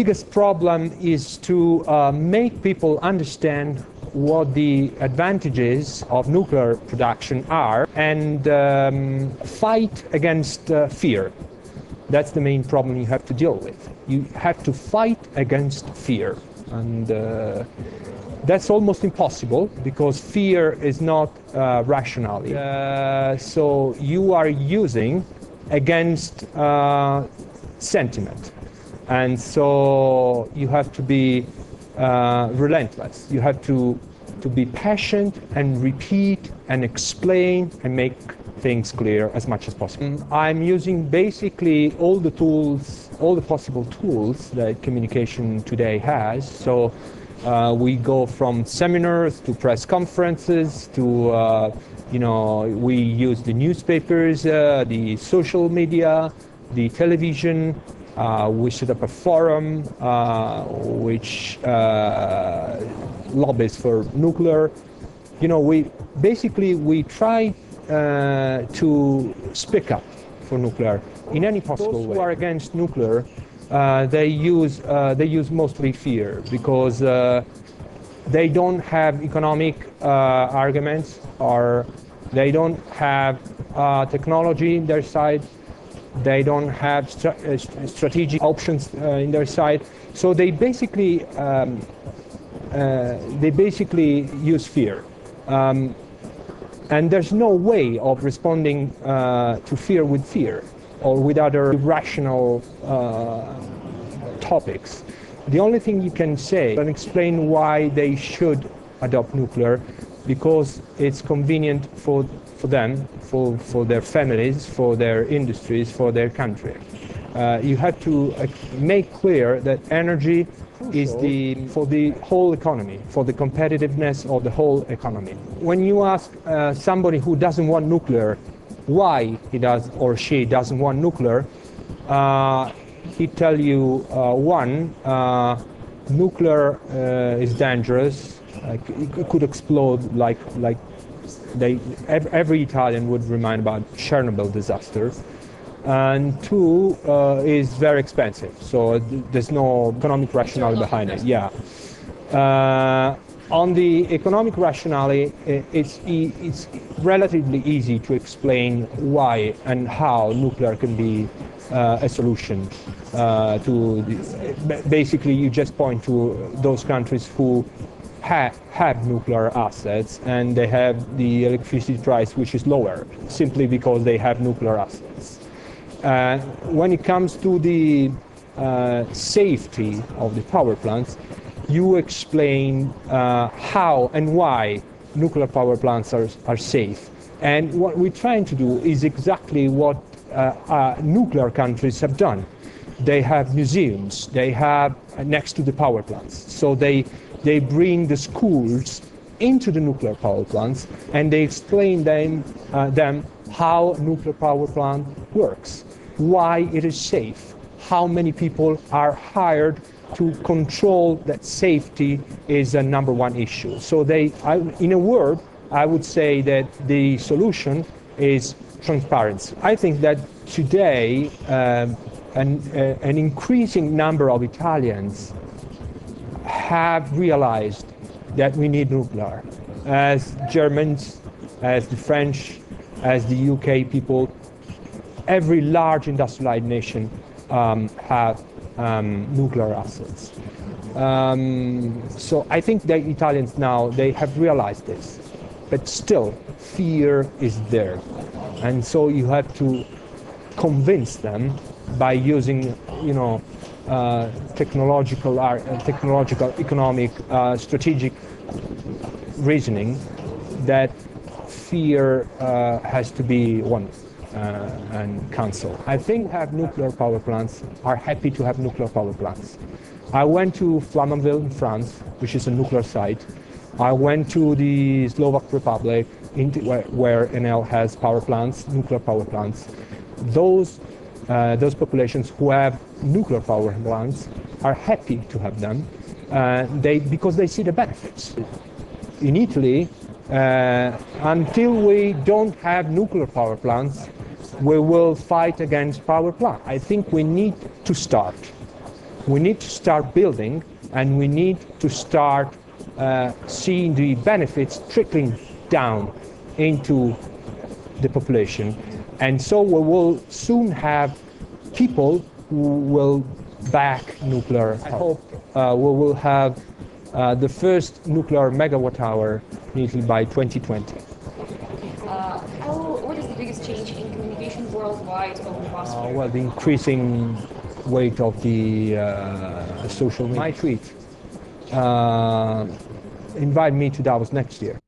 biggest problem is to make people understand what the advantages of nuclear production are and fight against fear. That's the main problem you have to deal with. You have to fight against fear. And that's almost impossible because fear is not rational. So you are using against sentiment. And so you have to be relentless. You have to be patient and repeat and explain and make things clear as much as possible. I'm using basically all the tools, all the possible tools that communication today has. So we go from seminars to press conferences to, we use the newspapers, the social media, the television. We set up a forum which lobbies for nuclear. We try to speak up for nuclear in any possible way. Those who are against nuclear, they use mostly fear because they don't have economic arguments, or they don't have technology in their side. They don't have strategic options in their side. So they basically use fear. And there's no way of responding to fear with fear or with other rational topics. The only thing you can say and explain why they should adopt nuclear, because it's convenient for them, for their families, for their industries, for their country. You have to make clear that energy is for the whole economy, for the competitiveness of the whole economy. When you ask somebody who doesn't want nuclear why he does or she doesn't want nuclear, he tell you nuclear is dangerous. It could explode like every Italian would remind about Chernobyl disaster. And two, is very expensive, so there's no economic rationale behind it. Yeah. On the economic rationale, it's relatively easy to explain why and how nuclear can be a solution. Basically, you just point to those countries who have nuclear assets and they have the electricity price which is lower, simply because they have nuclear assets. When it comes to the safety of the power plants, you explain how and why nuclear power plants are safe. And what we're trying to do is exactly what nuclear countries have done. They have museums, they have next to the power plants. So they bring the schools into the nuclear power plants and they explain them how nuclear power plant works, why it is safe, how many people are hired to control that safety is a number one issue. So in a word, I would say that the solution is transparency. I think that today an increasing number of Italians have realized that we need nuclear. As Germans, as the French, as the UK people, every large industrialized nation have nuclear assets. So I think that Italians now, they have realized this, but still fear is there. And so you have to convince them by using, technological, economic, strategic reasoning that fear has to be won and cancelled. I think nuclear power plants are happy to have nuclear power plants. I went to Flamanville in France, which is a nuclear site. I went to the Slovak Republic, where ENEL has power plants, nuclear power plants. Those populations who have nuclear power plants are happy to have them because they see the benefits. In Italy, until we don't have nuclear power plants, we will fight against power plants. I think we need to start. We need to start building, and we need to start seeing the benefits trickling down into the population. And so we will soon have people who will back nuclear. I hope we will have the first nuclear megawatt hour in Italy by 2020. What is the biggest change in communication worldwide over the past year? Well, the increasing weight of the social media. My tweet, invite me to Davos next year.